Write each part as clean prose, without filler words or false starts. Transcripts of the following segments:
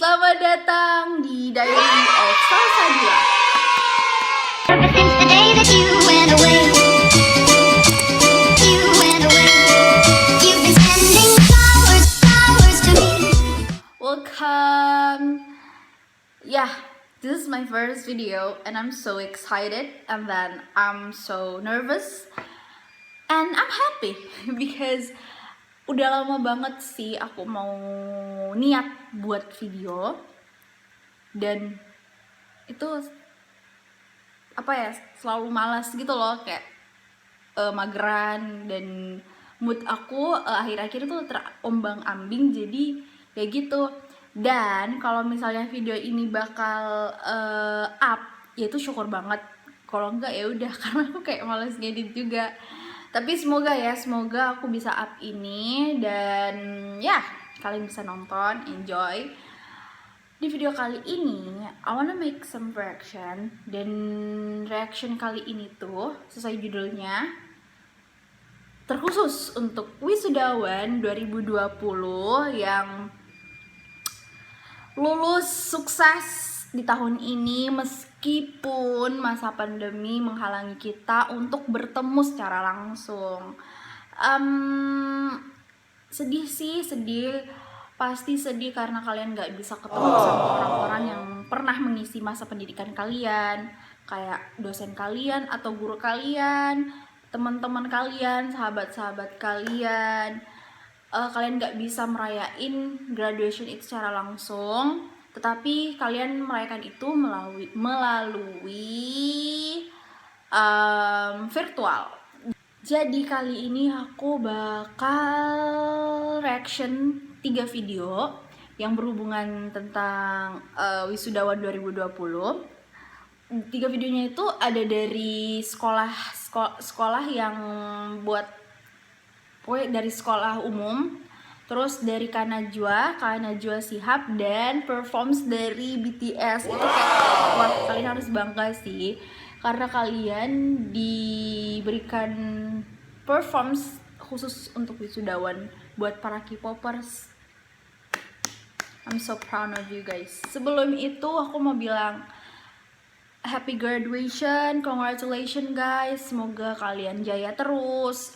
Selamat datang di Diary of Salsabila. Ever since the day that you went away, you've been sending flowers to me. Welcome. Yeah, this is my first video and I'm so excited and then I'm so nervous and I'm happy because udah lama banget sih aku mau niat buat video dan itu selalu malas gitu loh, kayak mageran dan mood aku akhir-akhir itu terombang-ambing, jadi kayak gitu. Dan kalau misalnya video ini bakal up, ya itu syukur banget. Kalau enggak ya udah karena aku kayak malas ngedit juga. Tapi semoga aku bisa up ini dan ya kalian bisa nonton, enjoy. Di video kali ini, I wanna make some reaction. Dan reaction kali ini tuh, sesuai judulnya, terkhusus untuk wisudawan 2020 yang lulus sukses di tahun ini meskipun masa pandemi menghalangi kita untuk bertemu secara langsung. Sedih, pasti sedih karena kalian gak bisa ketemu sama orang-orang yang pernah mengisi masa pendidikan kalian, kayak dosen kalian atau guru kalian, teman-teman kalian, sahabat-sahabat kalian. Kalian gak bisa merayain graduation itu secara langsung, tetapi kalian merayakan itu melalui virtual. Jadi kali ini aku bakal reaction 3 video yang berhubungan tentang wisudawan 2020. 3 videonya itu ada dari sekolah yang buat dari sekolah umum, terus dari Kanajwa Shihab, dan performs dari BTS. Itu kayak wah, kalian harus bangga sih karena kalian diberikan performs khusus untuk wisudawan buat para K-popers. I'm so proud of you guys. Sebelum itu aku mau bilang happy graduation, congratulations guys. Semoga kalian jaya terus,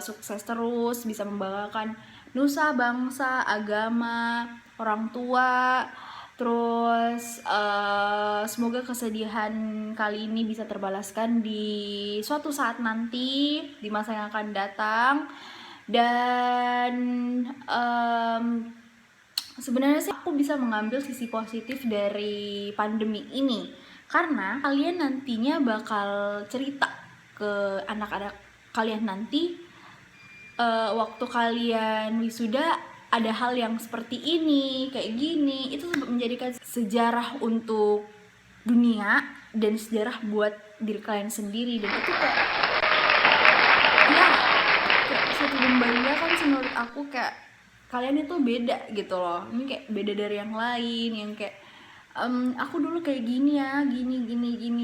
sukses terus, bisa membanggakan nusa, bangsa, agama, orang tua. Terus semoga kesedihan kali ini bisa terbalaskan di suatu saat nanti, di masa yang akan datang. Dan sebenarnya sih aku bisa mengambil sisi positif dari pandemi ini, karena kalian nantinya bakal cerita ke anak-anak kalian nanti, waktu kalian wisuda ada hal yang seperti ini, kayak gini. Itu menjadikan sejarah untuk dunia dan sejarah buat diri kalian sendiri. Dan itu kayak suatu membanggakan sih menurut aku. Kayak kalian itu beda gitu loh, ini kayak beda dari yang lain yang kayak aku dulu kayak gini ya, gini.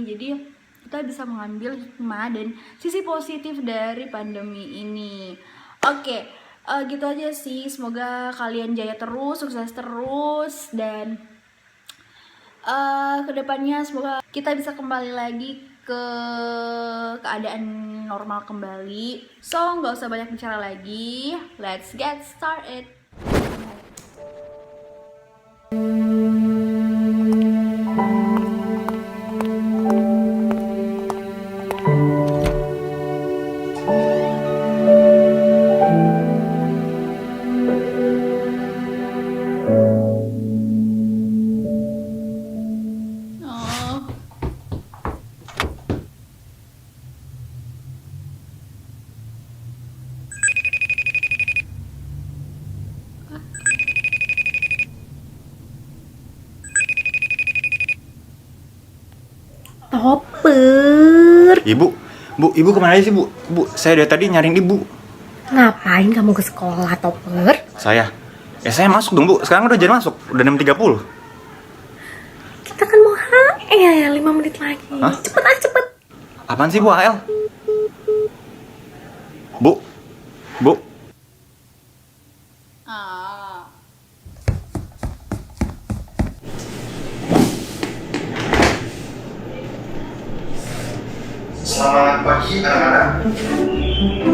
Jadi kita bisa mengambil hikmah dan sisi positif dari pandemi ini. Oke, gitu aja sih. Semoga kalian jaya terus, sukses terus, dan kedepannya semoga kita bisa kembali lagi ke keadaan normal kembali. So nggak usah banyak bicara lagi, let's get started. Topper. Ibu kemana aja sih, Bu? Bu, saya dari tadi nyariin Ibu. Ngapain kamu ke sekolah, Topper? Saya masuk dong, Bu. Sekarang udah jam masuk, udah 6.30. Kita kan mau HL 5 menit lagi. Hah? Cepet. Apaan sih, Bu, AL? Bu. pagi anak-anak.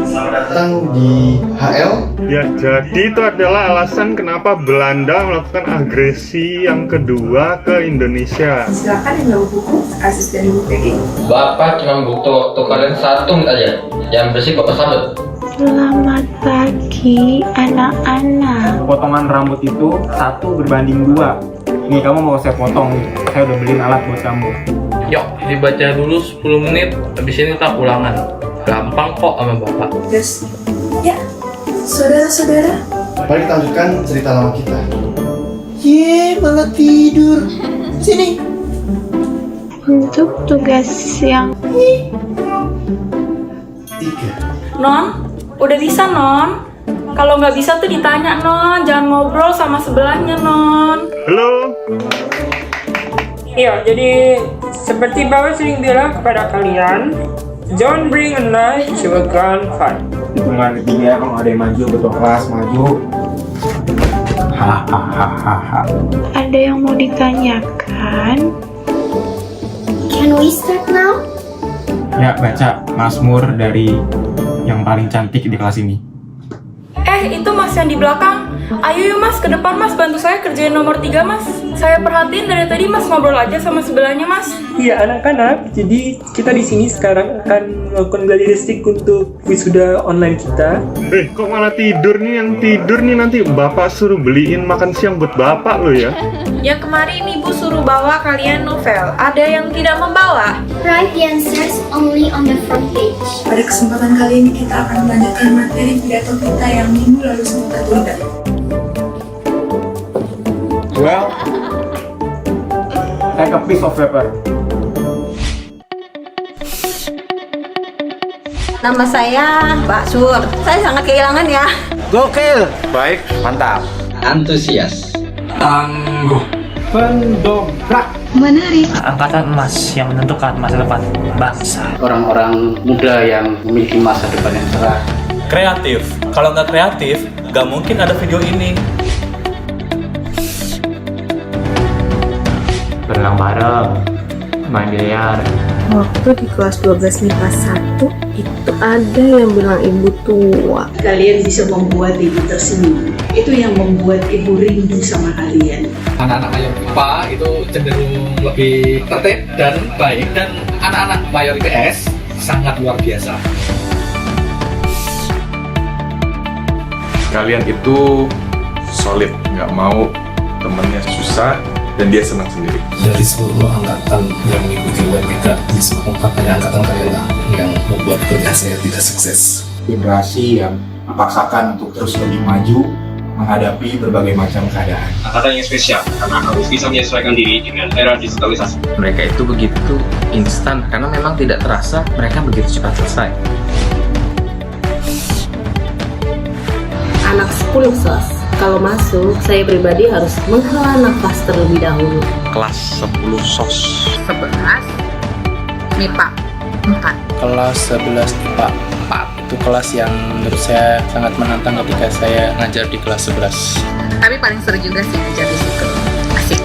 Selamat datang di HL. Ya, jadi itu adalah alasan kenapa Belanda melakukan agresi yang kedua ke Indonesia. Silakan yang tahu buku, asisten ibu Peggy. Bapak cuma butuh waktu kalian 1 menit aja. Yang bersih Bapak sabut. Selamat pagi anak-anak. Potongan rambut itu 1 berbanding 2. Nih kamu mau saya potong, saya udah beliin alat buat kamu. Yuk, dibaca dulu 10 menit, habis ini kita ulangan. Gampang kok sama Bapak. Terus, ya, saudara-saudara. Mari kita lanjutkan cerita lama kita. Malah tidur. Sini. Untuk tugas yang 3. Non, udah bisa non? Kalau nggak bisa tuh ditanya non, jangan ngobrol sama sebelahnya non. Halo? Iya, jadi seperti Bapak sering bilang kepada kalian, don't bring a knife to a gunfight. Hitungan ketiga kalau ada yang maju ketua kelas maju. Hahaha. ada yang mau ditanyakan? Can we start now? Ya, baca Mazmur dari yang paling cantik di kelas ini. Itu mas yang di belakang. Ayo yuk mas, ke depan mas, bantu saya kerjain nomor 3 mas. Saya perhatiin dari tadi mas ngobrol aja sama sebelahnya mas. Iya anak-anak, jadi kita di sini sekarang akan melakukan gladirestik untuk wisuda online kita. Kok malah tidur nih? Yang tidur nih nanti Bapak suruh beliin makan siang buat Bapak lo ya. Yang kemarin ibu suruh bawa kalian novel, ada yang tidak membawa? Write the answers only on the front page. Pada kesempatan kali ini kita akan melanjutkan materi pidato kita yang minggu lalu sempat tertunda. Well, take a piece of paper. Nama saya Mbak Sur. Saya sangat kehilangan ya. Gokil. Baik, mantap. Antusias. Tangguh. Pendobrak. Menarik. Angkatan emas yang menentukan masa depan bangsa. Orang-orang muda yang memiliki masa depan yang cerah. Kreatif. Kalau nggak kreatif, nggak mungkin ada video ini. Berenang bareng, main biliar. Waktu di kelas 12 MIPA 1 itu ada yang bilang ibu tua. Kalian bisa membuat ibu tersenyum. Itu yang membuat ibu rindu sama kalian. Anak-anak yang IPA itu cenderung lebih tertib dan baik, dan anak-anak mayor IPS sangat luar biasa. Kalian itu solid, nggak mau temennya susah dan dia senang sendiri. Dari seluruh angkatan yang mengikuti web kita, disebabkan hanya angkatan kalian lah yang membuat kerja saya tidak sukses. Generasi yang dipaksakan untuk terus lebih maju menghadapi berbagai macam keadaan. Angkatan yang spesial karena harus bisa menyesuaikan diri dengan era digitalisasi. Mereka itu begitu instan karena memang tidak terasa mereka begitu cepat selesai. Anak 10 SOS. Kalau masuk, saya pribadi harus menghela nafas terlebih dahulu. Kelas 10 SOS. 11 MIPA 4. Kelas 11 IPA 4 itu kelas yang menurut saya sangat menantang ketika saya ngajar di kelas 11. Tapi paling seru juga sih ngajar di situ. Asik.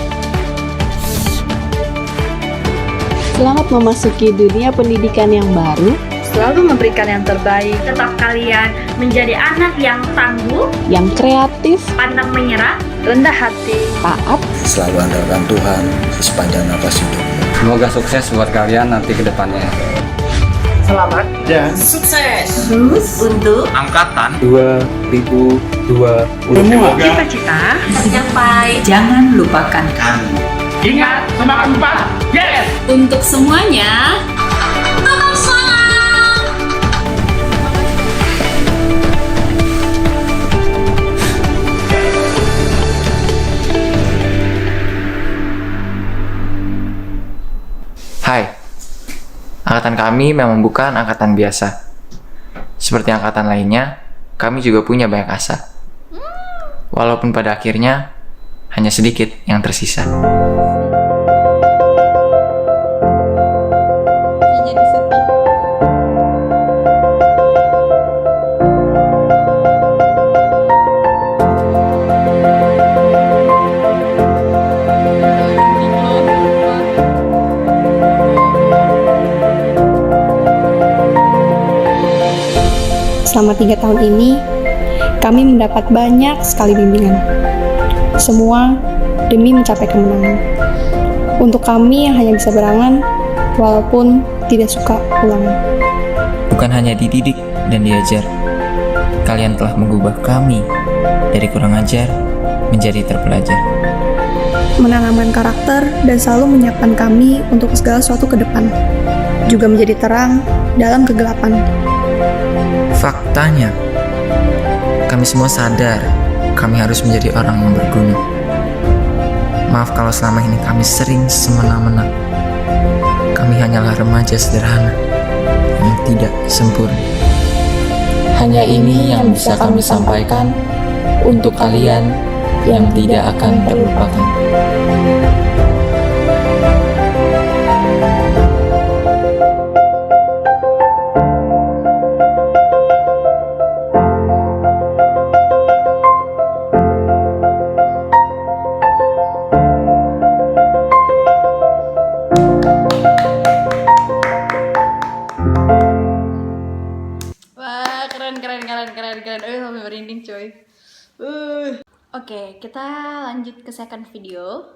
Selamat memasuki dunia pendidikan yang baru, Selalu memberikan yang terbaik. Tetap kalian menjadi anak yang tangguh, yang kreatif, pantang menyerah, rendah hati. taat, Selalu andalkan Tuhan sepanjang nafas hidupmu. Semoga sukses buat kalian nanti ke depannya. Selamat Dan Sukses untuk Angkatan 2020. Cita-cita tercapai. Jangan lupakan kami. Ingat, semangat 4. Yes! untuk semuanya. Tetap semangat! Hai, angkatan kami memang bukan angkatan biasa. Seperti angkatan lainnya, kami juga punya banyak asa. Walaupun pada akhirnya, hanya sedikit yang tersisa. selama 3 tahun ini, kami mendapat banyak sekali bimbingan. Semua demi mencapai kemenangan. Untuk kami yang hanya bisa berangan, walaupun tidak suka ulangan. Bukan hanya dididik dan diajar, kalian telah mengubah kami dari kurang ajar menjadi terpelajar. Menanamkan karakter dan selalu menyiapkan kami untuk segala sesuatu ke depan. Juga menjadi terang dalam kegelapan. Faktanya, kami semua sadar kami harus menjadi orang yang berguna. Maaf kalau selama ini kami sering semena-mena. Kami hanyalah remaja sederhana yang tidak sempurna. Hanya ini yang bisa kami sampaikan untuk kalian yang tidak akan terlupakan. Wah, keren. Sampai merinding coy. Oke, kita lanjut ke second video.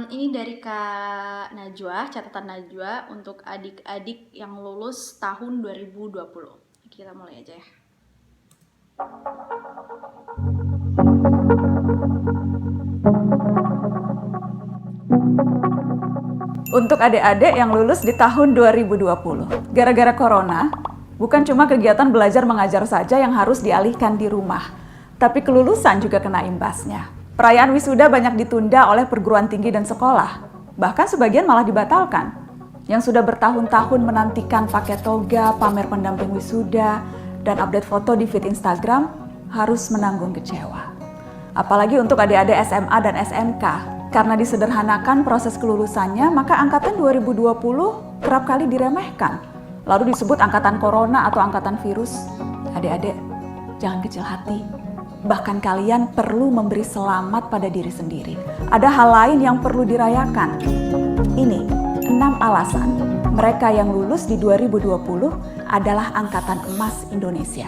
Ini dari Kak Najwa, catatan Najwa untuk adik-adik yang lulus tahun 2020. Kita mulai aja ya. Untuk adik-adik yang lulus di tahun 2020, gara-gara corona, bukan cuma kegiatan belajar mengajar saja yang harus dialihkan di rumah, tapi kelulusan juga kena imbasnya. Perayaan wisuda banyak ditunda oleh perguruan tinggi dan sekolah, bahkan sebagian malah dibatalkan. Yang sudah bertahun-tahun menantikan pakai toga, pamer pendamping wisuda, dan update foto di feed Instagram harus menanggung kecewa. Apalagi untuk adik-adik SMA dan SMK, karena disederhanakan proses kelulusannya, maka angkatan 2020 kerap kali diremehkan. Lalu disebut angkatan corona atau angkatan virus. Adik-adik, jangan kecil hati. Bahkan kalian perlu memberi selamat pada diri sendiri. Ada hal lain yang perlu dirayakan. Ini 6 alasan mereka yang lulus di 2020 adalah angkatan emas Indonesia.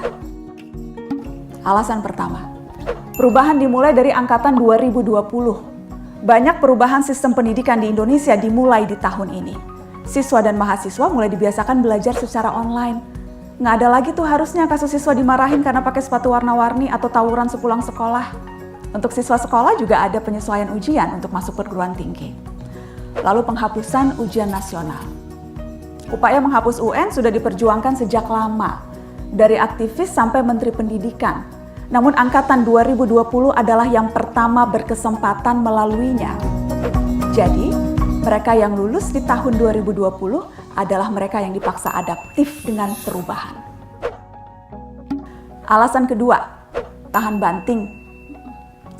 Alasan pertama, perubahan dimulai dari angkatan 2020. Banyak perubahan sistem pendidikan di Indonesia dimulai di tahun ini. Siswa dan mahasiswa mulai dibiasakan belajar secara online. Nggak ada lagi tuh harusnya kasus siswa dimarahin karena pakai sepatu warna-warni atau tawuran sepulang sekolah. Untuk siswa sekolah juga ada penyesuaian ujian untuk masuk perguruan tinggi. Lalu penghapusan ujian nasional. Upaya menghapus UN sudah diperjuangkan sejak lama, dari aktivis sampai Menteri Pendidikan. Namun angkatan 2020 adalah yang pertama berkesempatan melaluinya. Jadi, mereka yang lulus di tahun 2020 adalah mereka yang dipaksa adaptif dengan perubahan. Alasan kedua, tahan banting.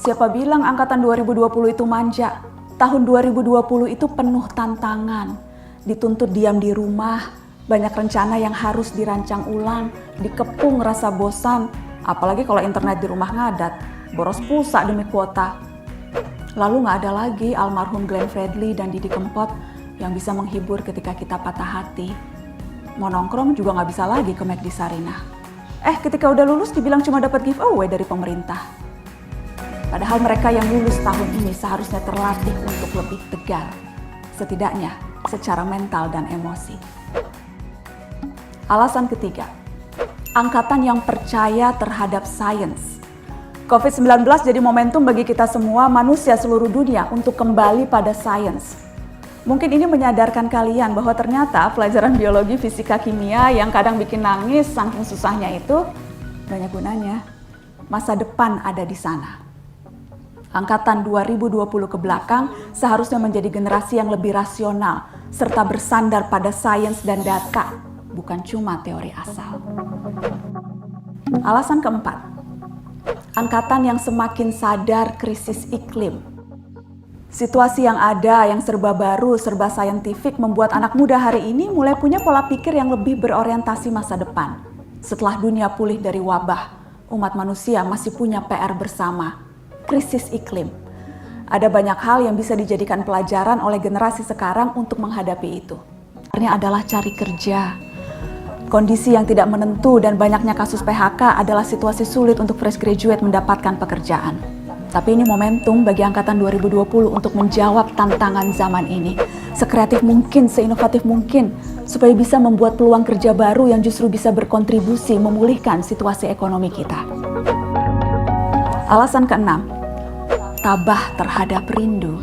Siapa bilang angkatan 2020 itu manja? Tahun 2020 itu penuh tantangan. Dituntut diam di rumah, banyak rencana yang harus dirancang ulang, dikepung rasa bosan, apalagi kalau internet di rumah ngadat, boros pulsa demi kuota. Lalu nggak ada lagi almarhum Glenn Fredly dan Didi Kempot yang bisa menghibur ketika kita patah hati. Mau nongkrong juga nggak bisa lagi ke McD Sarinah. Ketika udah lulus dibilang cuma dapat giveaway dari pemerintah. Padahal mereka yang lulus tahun ini seharusnya terlatih untuk lebih tegar. Setidaknya secara mental dan emosi. Alasan ketiga, angkatan yang percaya terhadap sains. COVID-19 jadi momentum bagi kita semua manusia seluruh dunia untuk kembali pada sains. Mungkin ini menyadarkan kalian bahwa ternyata pelajaran biologi, fisika, kimia yang kadang bikin nangis saking susahnya itu banyak gunanya. Masa depan ada di sana. Angkatan 2020 ke belakang seharusnya menjadi generasi yang lebih rasional serta bersandar pada sains dan data, bukan cuma teori asal. Alasan keempat, angkatan yang semakin sadar krisis iklim. Situasi yang ada, yang serba baru, serba saintifik membuat anak muda hari ini mulai punya pola pikir yang lebih berorientasi masa depan. Setelah dunia pulih dari wabah, umat manusia masih punya PR bersama, krisis iklim. Ada banyak hal yang bisa dijadikan pelajaran oleh generasi sekarang untuk menghadapi itu. Artinya adalah cari kerja. Kondisi yang tidak menentu dan banyaknya kasus PHK adalah situasi sulit untuk fresh graduate mendapatkan pekerjaan. Tapi ini momentum bagi angkatan 2020 untuk menjawab tantangan zaman ini. Sekreatif mungkin, seinovatif mungkin, supaya bisa membuat peluang kerja baru yang justru bisa berkontribusi memulihkan situasi ekonomi kita. Alasan keenam, tabah terhadap rindu.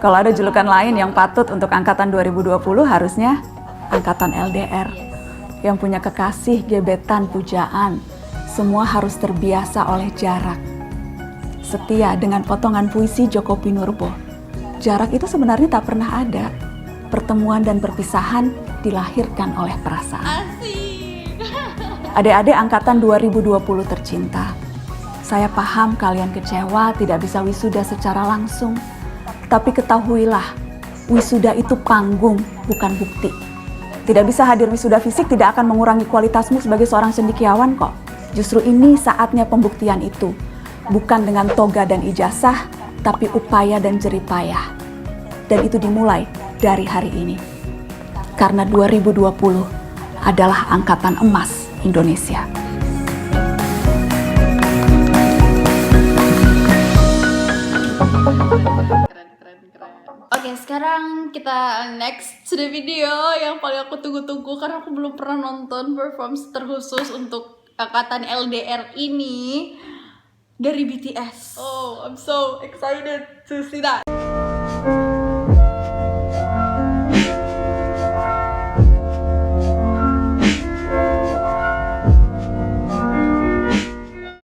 Kalau ada julukan lain yang patut untuk angkatan 2020 harusnya angkatan LDR. Yang punya kekasih, gebetan, pujaan, semua harus terbiasa oleh jarak. Setia dengan potongan puisi Djoko Pinurbo. Jarak itu sebenarnya tak pernah ada. Pertemuan dan perpisahan dilahirkan oleh perasaan. Adik-adik angkatan 2020 tercinta, saya paham kalian kecewa tidak bisa wisuda secara langsung. Tapi ketahuilah, wisuda itu panggung, bukan bukti. Tidak bisa hadir wisuda fisik tidak akan mengurangi kualitasmu sebagai seorang cendekiawan kok. Justru ini saatnya pembuktian itu. Bukan dengan toga dan ijazah, tapi upaya dan jeripayah. Dan itu dimulai dari hari ini. Karena 2020 adalah angkatan emas Indonesia. Oke, sekarang kita next to the video yang paling aku tunggu-tunggu karena aku belum pernah nonton performance terkhusus untuk angkatan LDR ini dari BTS. Oh, I'm so excited to see that.